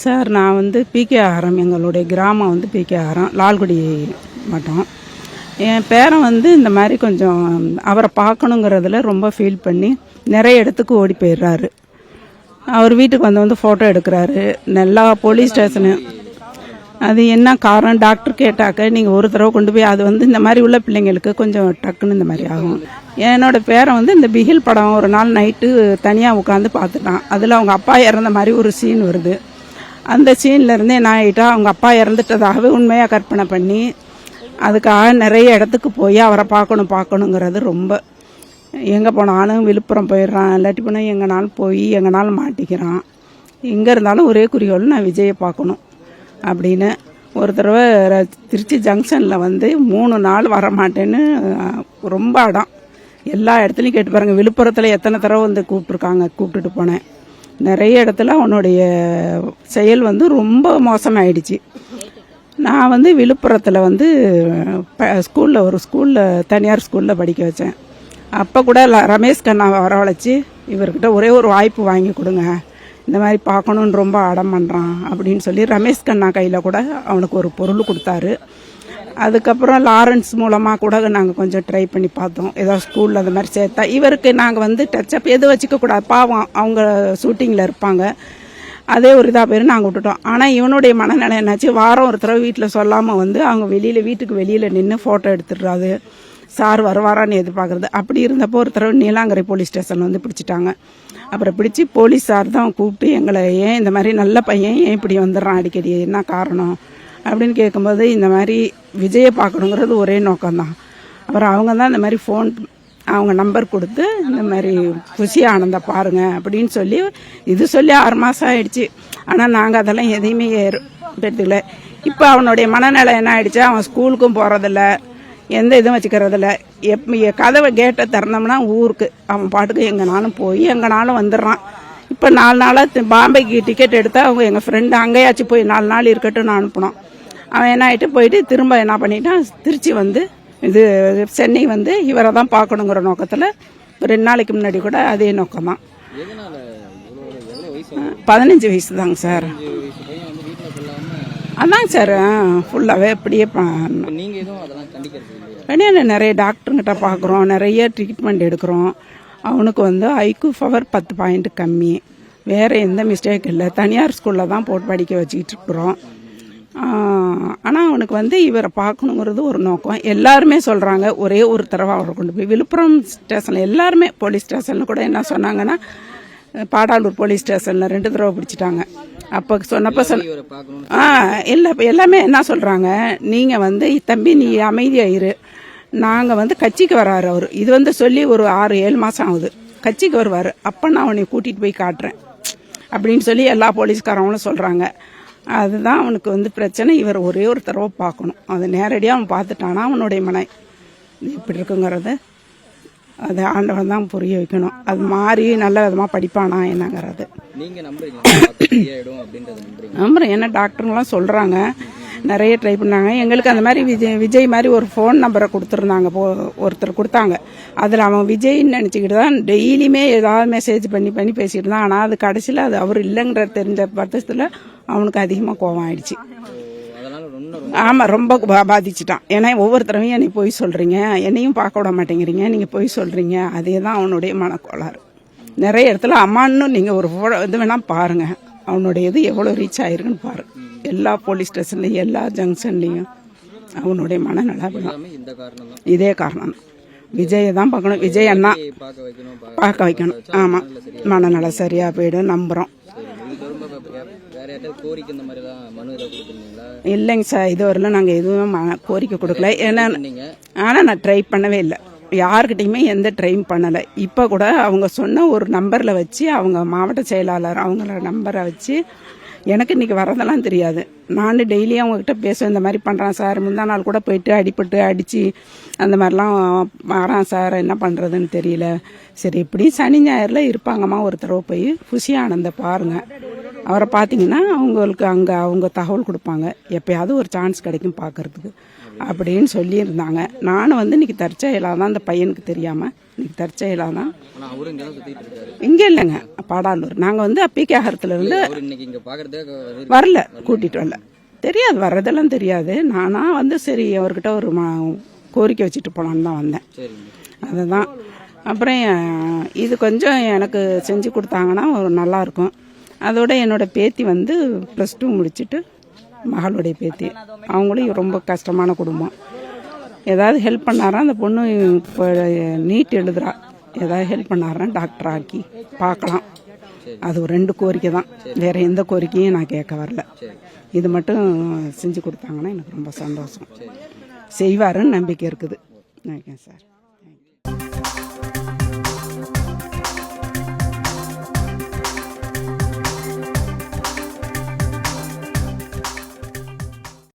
Sir நான் வந்து PK ஆரம், எங்களுடைய கிராமம் வந்து பிகே ஆரம், லால்குடி மாவட்டம். என் பேரன் வந்து இந்த மாதிரி கொஞ்சம் அவரை பார்க்கணுங்கிறதுல ரொம்ப ஃபீல் பண்ணி நிறைய இடத்துக்கு ஓடி போயிடுறாரு. அவர் வீட்டுக்கு வந்து ஃபோட்டோ எடுக்கிறாரு. நல்லா போலீஸ் ஸ்டேஷனு அது என்ன காரணம் டாக்டர் கேட்டாக்க நீங்கள் ஒரு தடவை கொண்டு போய் அது வந்து இந்த மாதிரி உள்ள பிள்ளைங்களுக்கு கொஞ்சம் டக்குன்னு இந்த மாதிரி ஆகும். என்னோட பேரன் வந்து இந்த பிகில் படம் ஒரு நாள் நைட்டு தனியாக உட்காந்து பார்த்துட்டான். அதில் அவங்க அப்பா இறந்த மாதிரி ஒரு சீன் வருது. அந்த சீன்லேருந்தே என்ன ஆகிட்டா அவங்க அப்பா இறந்துட்டதாகவே உண்மையாக கற்பனை பண்ணி அதுக்காக நிறைய இடத்துக்கு போய் அவரை பார்க்கணுங்கிறது ரொம்ப. எங்கே போனாலும் விழுப்புரம் போயிடுறான், இல்லாட்டி போனால் எங்கேனாலும் போய் எங்கேனாலும் மாட்டிக்கிறான். எங்கே இருந்தாலும் ஒரே குறிக்கோள் நான் விஜயை பார்க்கணும் அப்படின்னு. ஒரு தடவை திருச்சி ஜங்ஷனில் வந்து 3 நாள் வரமாட்டேன்னு ரொம்ப அடம். எல்லா இடத்துலையும் கேட்டு பாருங்கள். விழுப்புரத்தில் எத்தனை தடவை வந்து கூப்பிட்டுட்டு போனேன். நிறைய இடத்துல அவனுடைய செயல் வந்து ரொம்ப மோசமாயிடுச்சு. நான் வந்து விழுப்புரத்தில் வந்து ஒரு ஸ்கூலில் தனியார் ஸ்கூலில் படிக்க வச்சேன். அப்போ கூட ரமேஷ் கண்ணா வரவழைச்சி இவர்கிட்ட ஒரே ஒரு வாய்ப்பு வாங்கி கொடுங்க, இந்த மாதிரி பார்க்கணுன்னு ரொம்ப அடம் பண்ணுறான் அப்படின்னு சொல்லி ரமேஷ் கண்ணா கையில் கூட அவனுக்கு ஒரு பொருள் கொடுத்தாரு. அதுக்கப்புறம் லாரன்ஸ் மூலமாக கூட நாங்கள் கொஞ்சம் ட்ரை பண்ணி பார்த்தோம். ஏதோ ஸ்கூலில் அந்த மாதிரி சேர்த்தா இவருக்கு நாங்கள் வந்து டச்சப் எது வச்சுக்கக்கூடாது, பாவம் அவங்க ஷூட்டிங்கில் இருப்பாங்க, அதே ஒரு இதாக பேர் நாங்கள் விட்டுட்டோம். ஆனால் இவனுடைய மனநிலை என்னாச்சு, வாரம் ஒரு தடவை வீட்டில் சொல்லாமல் வந்து அவங்க வீட்டுக்கு வெளியில் நின்று ஃபோட்டோ எடுத்துடுறாரு. சார் வருவாரான்னு எதிர்பார்க்குறது. அப்படி இருந்தப்போ ஒரு தடவை நீலாங்கரை போலீஸ் ஸ்டேஷன் வந்து பிடிச்சிட்டாங்க. அப்புறம் பிடிச்சி போலீஸ் சார் தான் கூப்பிட்டு எங்களை ஏன் இந்த மாதிரி நல்ல பையன் ஏன் இப்படி வந்துடுறான் அடிக்கடி, என்ன காரணம் அப்படின்னு கேட்கும்போது இந்த மாதிரி விஜயை பார்க்கணுங்கிறது ஒரே நோக்கம்தான். அப்புறம் அவங்க தான் இந்த மாதிரி அவங்க நம்பர் கொடுத்து இந்த மாதிரி குஷி ஆனந்த பாருங்க அப்படின்னு சொல்லி இது சொல்லி 6 மாதம் ஆயிடுச்சு. ஆனால் நாங்கள் அதெல்லாம் எதையுமே எடுத்துக்கல. இப்போ அவனுடைய மனநிலை என்ன ஆயிடுச்சு, அவன் ஸ்கூலுக்கும் போகிறதில்ல, எந்த இதுவும் வச்சுக்கிறதில்ல. கதவை கேட்டை திறந்தோம்னா ஊருக்கு அவன் பாட்டுக்கு எங்கேனாலும் போய் எங்கேனாலும் வந்துடுறான். இப்போ 4 நாளாக பாம்பேக்கு டிக்கெட் எடுத்தால் அவங்க எங்கள் ஃப்ரெண்டு அங்கேயாச்சும் போய் 4 நாள் இருக்கட்டும்னு அனுப்பினோம். அவன் என்ன ஆகிட்டு போயிட்டு திரும்ப என்ன பண்ணிட்டான், திருச்சி வந்து சென்னை வந்து இவரை தான் பார்க்கணுங்கிற நோக்கத்தில் 2 நாளைக்கு முன்னாடி கூட அதே நோக்கம்தான். 15 வயசு தாங்க சார். அதாங்க சார் ஃபுல்லாகவே அப்படியே நிறைய டாக்டருங்கிட்ட பார்க்குறோம், நிறைய ட்ரீட்மெண்ட் எடுக்கிறோம். அவனுக்கு வந்து ஐக்யூ பவர் 10 பாயிண்ட் கம்மி, வேறு எந்த மிஸ்டேக் இல்லை. தனியார் ஸ்கூலில் தான் போட்டு படிக்க வச்சுக்கிட்டு இருக்கிறோம். ஆனால் அவனுக்கு வந்து இவரை பார்க்கணுங்கிறது ஒரு நோக்கம். எல்லாருமே சொல்கிறாங்க ஒரே ஒரு தடவை அவரை கொண்டு போய் விழுப்புரம் ஸ்டேஷனில் எல்லாருமே போலீஸ் ஸ்டேஷனில் கூட என்ன சொன்னாங்கன்னா, பாடாலூர் போலீஸ் ஸ்டேஷனில் 2 தடவை பிடிச்சிட்டாங்க. அப்போ சொன்னப்போ இல்லை எல்லாமே என்ன சொல்கிறாங்க, நீங்கள் வந்து தம்பி நீ அமைதியாயிரு, நாங்கள் வந்து கட்சிக்கு வராரு அவர், இது வந்து சொல்லி ஒரு 6-7 மாதம் ஆகுது, கட்சிக்கு வருவார், அப்போ நான் அவனை கூட்டிகிட்டு போய் காட்டுறேன் அப்படின்னு சொல்லி எல்லா போலீஸ்காரவங்களும் சொல்கிறாங்க. அதுதான் அவனுக்கு வந்து பிரச்சனை. இவர் ஒரே ஒரு தடவை பார்க்கணும். அது நேரடியாக அவன் பார்த்துட்டானா அவனுடைய மனை இப்படி இருக்குங்கிறது அது ஆண்டவன் தான் புரிய வைக்கணும். அது மாறி நல்ல விதமாக படிப்பானா என்னங்கிறது நம்புறேன். ஏன்னா டாக்டருங்களாம் சொல்கிறாங்க, நிறைய ட்ரை பண்ணாங்க. எங்களுக்கு அந்த மாதிரி விஜய் மாதிரி ஒரு ஃபோன் நம்பரை கொடுத்துருந்தாங்க, ஒருத்தர் கொடுத்தாங்க. அதில் அவன் விஜய்ன்னு நினச்சிக்கிட்டு தான் டெய்லியுமே ஏதாவது மெசேஜ் பண்ணி பேசிக்கிட்டு தான். ஆனால் அது கடைசியில் அது அவர் இல்லைங்கிற தெரிஞ்ச பட்சத்தில் அவனுக்கு அதிகமாக கோபம் ஆயிடுச்சு. ஆமாம், ரொம்ப பாதிச்சுட்டான். ஏன்னா ஒவ்வொரு தடவையும் என்னை போய் சொல்கிறீங்க, என்னையும் பார்க்க விட மாட்டேங்கிறீங்க, நீங்கள் போய் சொல்கிறீங்க, அதே தான் அவனுடைய மனக்கோளாறு. நிறைய இடத்துல அம்மான்னு நீங்கள் ஒரு இது வேணால் பாருங்கள், அவனுடைய இது எவ்வளோ ரீச் ஆகிருக்குன்னு பாருங்க. எல்லா போலீஸ் ஸ்டேஷன்லையும் எல்லா ஜங்ஷன்லேயும் அவனுடைய மனநல இதே காரணம். விஜயை தான் பார்க்கணும், விஜய் அண்ணா பார்க்க வைக்கணும். ஆமாம், மனநல சரியாக போயிடும் நம்புகிறோம். இல்லைங்க சார், இதுவரையிலும் நாங்கள் எதுவும் கோரிக்கை கொடுக்கல. ஏன்னா ஆனால் நான் ட்ரை பண்ணவே இல்லை, யாருக்கிட்டையுமே எந்த ட்ரைம் பண்ணலை. இப்போ கூட அவங்க சொன்ன ஒரு நம்பரில் வச்சு அவங்க மாவட்ட செயலாளர் அவங்கள நம்பரை வச்சு எனக்கு இன்றைக்கி வரதெல்லாம் தெரியாது. நான் டெய்லியும் அவங்கக்கிட்ட பேசுவேன், இந்த மாதிரி பண்ணுறான் சார், முந்தா நாள் கூட போயிட்டு அடித்து அந்த மாதிரிலாம் வரான் சார், என்ன பண்ணுறதுன்னு தெரியல. சரி இப்படி சனி ஞாயிறில் இருப்பாங்கம்மா, ஒரு தடவை போய் குஷி ஆனந்த பாருங்கள், அவரை பார்த்தீங்கன்னா அவங்களுக்கு அங்கே அவங்க தகவல் கொடுப்பாங்க, எப்பயாவது ஒரு சான்ஸ் கிடைக்கும் பார்க்கறதுக்கு. அப்படின்னு சொல்லியிருந்தாங்க. நானும் வந்து இன்னைக்கு தற்செயலாக தான், அந்த பையனுக்கு தெரியாமல் இன்னைக்கு தற்செயலாக தான். இங்கே இல்லைங்க, பாடாலூர். நாங்கள் வந்து பிகேஆரத்துலேருந்து வரல, கூட்டிகிட்டு வரல. தெரியாது, வர்றதெல்லாம் தெரியாது. நானாக வந்து சரி அவர்கிட்ட ஒரு கோரிக்கை வச்சுட்டு போகலான்னு தான் வந்தேன். அதுதான். அப்புறம் இது கொஞ்சம் எனக்கு செஞ்சு கொடுத்தாங்கன்னா நல்லாயிருக்கும். அதோட என்னோடய பேத்தி வந்து +2 முடிச்சுட்டு, மகளுடைய பேத்தி, அவங்களும் ரொம்ப கஷ்டமான குடும்பம். ஏதாவது ஹெல்ப் பண்ணாரா அந்த பொண்ணு? இப்போ நீட் எழுதுறா, ஏதாவது ஹெல்ப் பண்ணாரா டாக்டர் ஆக்கி பார்க்கலாம். அது ஒரு 2 கோரிக்கை தான், வேற எந்த கோரிக்கையும் நான் கேட்க வரல. இது மட்டும் செஞ்சு கொடுத்தாங்கன்னா எனக்கு ரொம்ப சந்தோஷம். செய்வாருன்னு நம்பிக்கை இருக்குது. Okay sir.